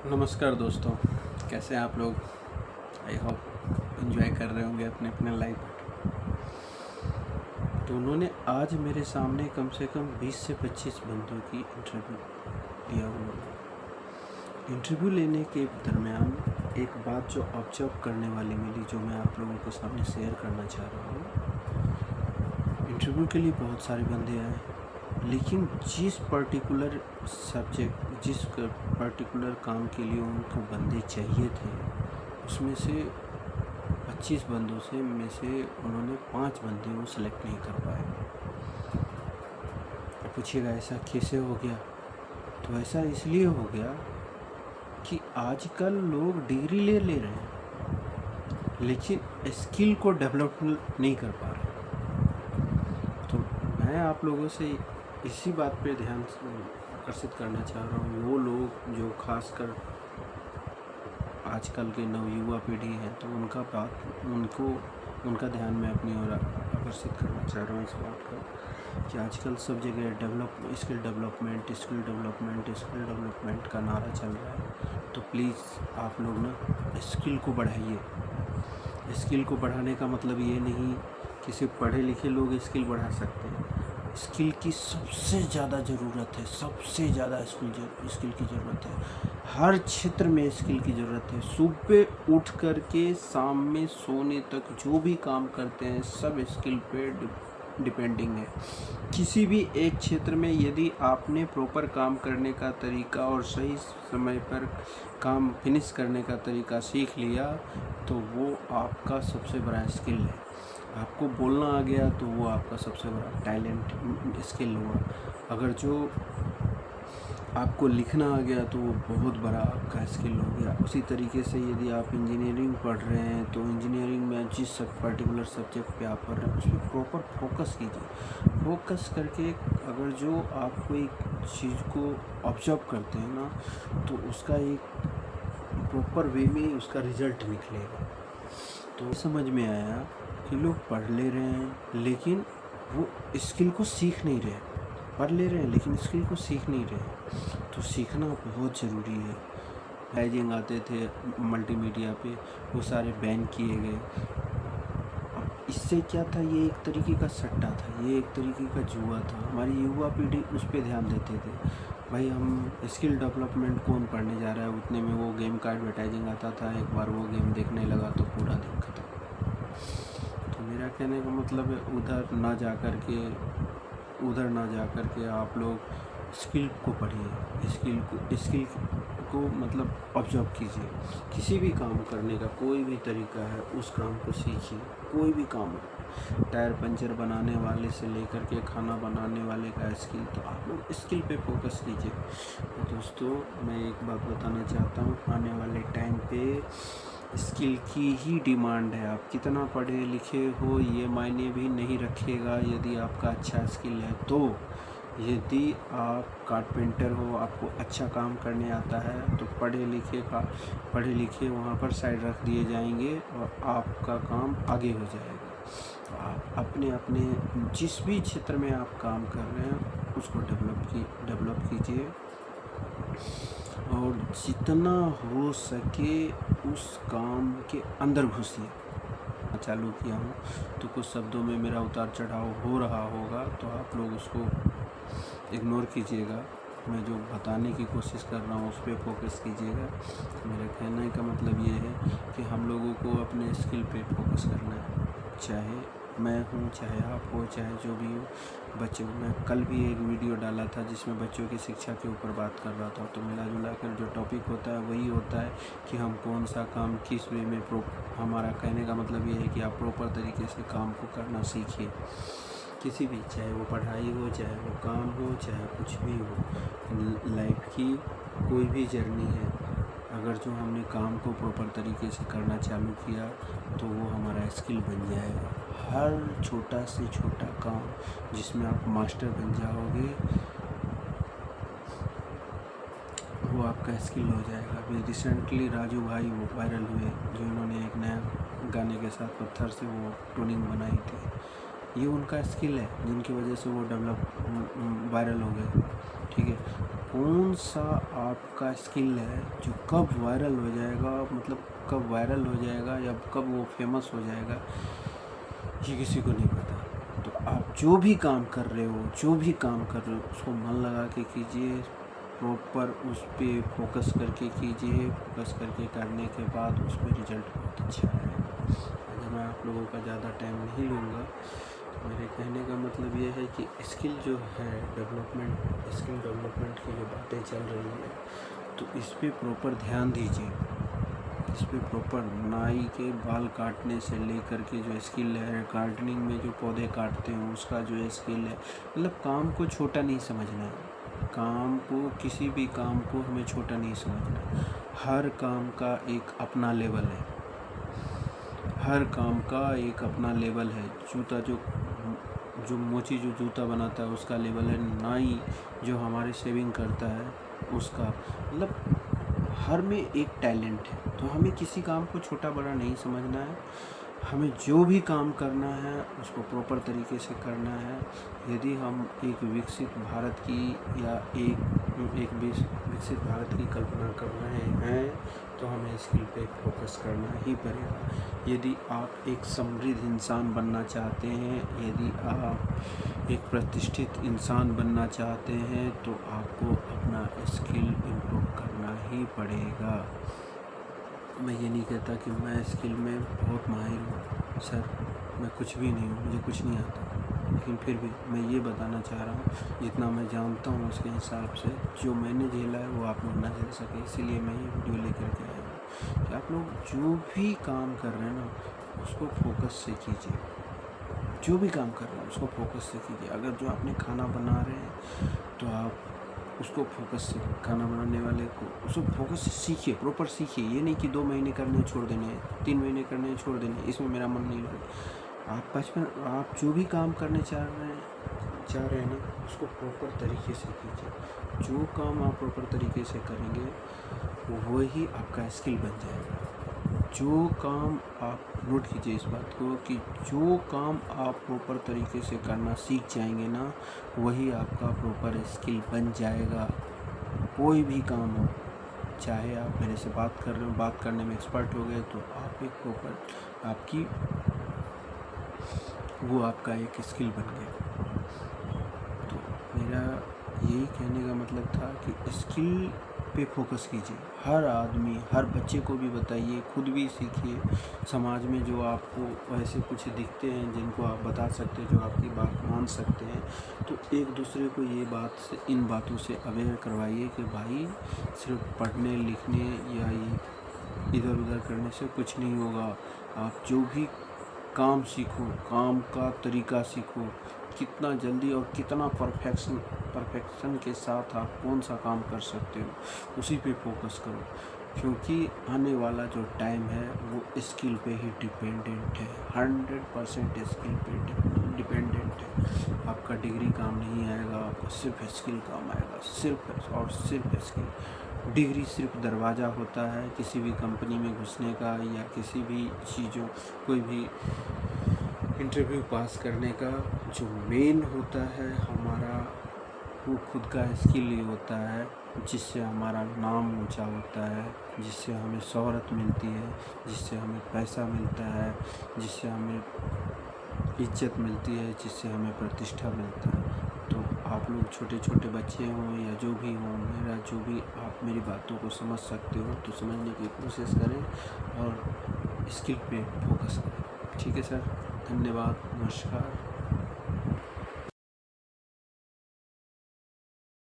नमस्कार दोस्तों, कैसे हैं आप लोग। आई होप एंजॉय कर रहे होंगे अपने अपने लाइफ। तो उन्होंने आज मेरे सामने कम से कम 20 से 25 बंदों की इंटरव्यू लिया। उन्होंने इंटरव्यू लेने के दरमियान एक बात जो ऑब्जर्व करने वाली मिली, जो मैं आप लोगों के सामने शेयर करना चाह रहा हूँ। इंटरव्यू के लिए बहुत सारे बंदे आए, लेकिन जिस पर्टिकुलर सब्जेक्ट, जिस पर्टिकुलर काम के लिए उनको बंदे चाहिए थे, उसमें से 25 बंदों से में से उन्होंने 5 बंदे वो सेलेक्ट नहीं कर पाए। पूछिएगा ऐसा कैसे हो गया? तो ऐसा इसलिए हो गया कि आजकल लोग डिग्री ले रहे हैं, लेकिन स्किल को डेवलप नहीं कर पा रहे। तो मैं आप लोगों से इसी बात पे ध्यान आकर्षित करना चाह रहा हूँ। वो लोग जो खासकर आजकल के नवयुवा पीढ़ी है, तो उनका ध्यान मैं अपनी ओर आकर्षित करना चाह रहा हूँ इस बात का कि आजकल सब जगह स्किल डेवलपमेंट का नारा चल रहा है। तो प्लीज़ आप लोग ना स्किल को बढ़ाइए। स्किल को बढ़ाने का मतलब ये नहीं कि सिर्फ पढ़े लिखे लोग स्किल बढ़ा सकते हैं। स्किल की सबसे ज़्यादा ज़रूरत है, सबसे ज़्यादा स्किल की ज़रूरत है। हर क्षेत्र में स्किल की ज़रूरत है। सुबह उठ कर के शाम में सोने तक जो भी काम करते हैं, सब स्किल पे डिपेंडिंग है। किसी भी एक क्षेत्र में यदि आपने प्रॉपर काम करने का तरीका और सही समय पर काम फिनिश करने का तरीका सीख लिया, तो वो आपका सबसे बड़ा स्किल है। आपको बोलना आ गया तो वो आपका सबसे बड़ा टैलेंट स्किल हुआ। अगर जो आपको लिखना आ गया तो वो बहुत बड़ा आपका स्किल हो गया। उसी तरीके से यदि आप इंजीनियरिंग पढ़ रहे हैं, तो इंजीनियरिंग में जिस पर्टिकुलर सब्जेक्ट पे आप पढ़ रहे हैं, उस पर प्रॉपर फोकस कीजिए। फोकस करके अगर जो आप कोई चीज़ को ऑब्जर्व करते हैं ना, तो उसका एक प्रॉपर वे में उसका रिजल्ट निकलेगा। तो समझ में आया कि लोग पढ़ ले रहे हैं, लेकिन वो स्किल को सीख नहीं रहे। पढ़ ले रहे हैं लेकिन स्किल को सीख नहीं रहे। तो सीखना बहुत ज़रूरी है। एडवर्टाइजिंग आते थे मल्टीमीडिया पे, वो सारे बैन किए गए। इससे क्या था, ये एक तरीके का सट्टा था, ये एक तरीके का जुआ था। हमारी युवा पीढ़ी उस पर ध्यान देते थे। भाई हम स्किल डेवलपमेंट कौन पढ़ने जा रहा है, उतने में वो गेम का एडवर्टाइजिंग आता था। एक बार वो गेम देखने लगा तो पूरा दिन खत्म। तो मेरा कहने का मतलब है, उधर ना जा कर के आप लोग स्किल को पढ़िए। स्किल को मतलब ऑब्जर्व कीजिए। किसी भी काम करने का कोई भी तरीका है, उस काम को सीखिए। कोई भी काम हो, टायर पंचर बनाने वाले से लेकर के खाना बनाने वाले का स्किल, तो आप लोग स्किल पे फोकस कीजिए। तो दोस्तों, मैं एक बात बताना चाहता हूँ, आने वाले टाइम पे स्किल की ही डिमांड है। आप कितना पढ़े लिखे हो ये मायने भी नहीं रखेगा यदि आपका अच्छा स्किल है तो। यदि आप कारपेंटर हो, आपको अच्छा काम करने आता है, तो पढ़े लिखे वहाँ पर साइड रख दिए जाएंगे और आपका काम आगे हो जाएगा। तो आप अपने जिस भी क्षेत्र में आप काम कर रहे हैं उसको डेवलप कीजिए, और जितना हो सके उस काम के अंदर घुसिए। चालू किया हूँ तो कुछ शब्दों में मेरा उतार चढ़ाव हो रहा होगा, तो आप लोग उसको इग्नोर कीजिएगा। मैं जो बताने की कोशिश कर रहा हूँ उस पर फोकस कीजिएगा। मेरे कहने का मतलब ये है कि हम लोगों को अपने स्किल पे फोकस करना है। चाहे मैं हूँ, चाहे आप हो, चाहे जो भी हो। मैं कल भी एक वीडियो डाला था जिसमें बच्चों की शिक्षा के ऊपर बात कर रहा था। तो मिला जुला कर जो टॉपिक होता है वही होता है कि हम कौन सा काम किस वे में हमारा कहने का मतलब ये है कि आप प्रॉपर तरीके से काम को करना सीखिए। किसी भी, चाहे वो पढ़ाई हो, चाहे वो काम हो, चाहे कुछ भी हो, लाइफ की कोई भी जर्नी है, अगर जो हमने काम को प्रॉपर तरीके से करना चालू किया तो वो हमारा स्किल बन जाएगा। हर छोटा से छोटा काम जिसमें आप मास्टर बन जाओगे, वो आपका स्किल हो जाएगा। अभी रिसेंटली राजू भाई वो वायरल हुए, जिन्होंने एक नया गाने के साथ पत्थर से वो ट्यूनिंग बनाई थी। ये उनका स्किल है जिनकी वजह से वो वायरल हो गए। ठीक है, कौन सा आपका स्किल है जो कब वायरल हो जाएगा, मतलब कब वायरल हो जाएगा या कब वो फेमस हो जाएगा, ये किसी को नहीं पता। तो आप जो भी काम कर रहे हो उसको मन लगा के कीजिए, प्रॉपर उस पर फोकस करके कीजिए। फोकस करके करने के बाद उस पर रिजल्ट बहुत अच्छा है। अगर मैं आप लोगों का ज़्यादा टाइम नहीं लूँगा, तो मेरे कहने का मतलब ये है कि स्किल जो है स्किल डेवलपमेंट की जो बातें चल रही है, तो इस पर प्रॉपर ध्यान दीजिए। इस पर प्रॉपर नाई के बाल काटने से लेकर के जो स्किल है, गार्डनिंग में जो पौधे काटते हैं उसका जो स्किल है, मतलब काम को छोटा नहीं समझना है। काम को, किसी भी काम को हमें छोटा नहीं समझना है। हर काम का एक अपना लेवल है, हर काम का एक अपना लेवल है। जूता जो मोची जो जूता बनाता है उसका लेवल है, नाई जो हमारे शेविंग करता है उसका, मतलब हर में एक टैलेंट है। तो हमें किसी काम को छोटा बड़ा नहीं समझना है। हमें जो भी काम करना है उसको प्रॉपर तरीके से करना है। यदि हम एक विकसित भारत की या एक विकसित भारत की कल्पना कर रहे हैं, तो हमें स्किल पे फोकस करना ही पड़ेगा। यदि आप एक समृद्ध इंसान बनना चाहते हैं, यदि आप एक प्रतिष्ठित इंसान बनना चाहते हैं, तो आपको अपना स्किल इम्प्रूव करना ही पड़ेगा। मैं ये नहीं कहता कि मैं स्किल में बहुत माहिर हूँ सर, मैं कुछ भी नहीं हूँ, मुझे कुछ नहीं आता, लेकिन फिर भी मैं ये बताना चाह रहा हूँ जितना मैं जानता हूँ उसके हिसाब से, जो मैंने झेला है वो आप लोग ना झेल सके। इसीलिए मैं ये वीडियो लेकर के आया हूँ कि आप लोग जो भी काम कर रहे हैं ना उसको फोकस से कीजिए। जो भी काम कर रहे हैं उसको फोकस से कीजिए। अगर जो आपने खाना बना रहे हैं तो आप उसको फोकस से, खाना बनाने वाले को उसको फोकस से सीखिए, प्रॉपर सीखिए। ये नहीं कि 2 महीने करने छोड़ देने, 3 महीने करने छोड़ देने, इसमें मेरा मन नहीं लगे। आप जो भी काम करने चाह रहे हैं ना उसको प्रॉपर तरीके से कीजिए। जो काम आप प्रॉपर तरीके से करेंगे वही आपका स्किल बन जाएगा। जो काम आप नोट कीजिए इस बात को कि जो काम आप प्रॉपर तरीके से करना सीख जाएंगे ना, वही आपका प्रॉपर स्किल बन जाएगा। कोई भी काम हो, चाहे आप मेरे से बात कर रहे हो, बात करने में एक्सपर्ट हो गए, तो आप एक प्रॉपर आपका एक स्किल बन गया। तो मेरा यही कहने का मतलब था कि स्किल पे फोकस कीजिए। हर आदमी, हर बच्चे को भी बताइए, खुद भी सीखिए। समाज में जो आपको ऐसे कुछ दिखते हैं जिनको आप बता सकते हैं, जो आपकी बात मान सकते हैं, तो एक दूसरे को इन बातों से अवेयर करवाइए कि भाई सिर्फ पढ़ने लिखने या ये इधर उधर करने से कुछ नहीं होगा। आप जो भी काम सीखो, काम का तरीका सीखो, कितना जल्दी और कितना परफेक्शन के साथ आप कौन सा काम कर सकते हो, उसी पे फोकस करो। क्योंकि आने वाला जो टाइम है वो स्किल पे ही डिपेंडेंट है, 100% स्किल पे डिपेंडेंट है। आपका डिग्री काम नहीं आएगा, आपका सिर्फ स्किल काम आएगा, सिर्फ और सिर्फ स्किल। डिग्री सिर्फ दरवाज़ा होता है किसी भी कंपनी में घुसने का, या किसी भी चीज़ों, कोई भी इंटरव्यू पास करने का। जो मेन होता है हमारा, वो खुद का स्किल ही होता है, जिससे हमारा नाम ऊंचा होता है, जिससे हमें शोहरत मिलती है, जिससे हमें पैसा मिलता है, जिससे हमें इज्जत मिलती है, जिससे हमें प्रतिष्ठा मिलता है। तो आप लोग छोटे छोटे बच्चे हों या जो भी हों, आप मेरी बातों को समझ सकते हो तो समझने की कोशिश करें और स्किल पे फोकस करें। ठीक है सर, धन्यवाद, नमस्कार।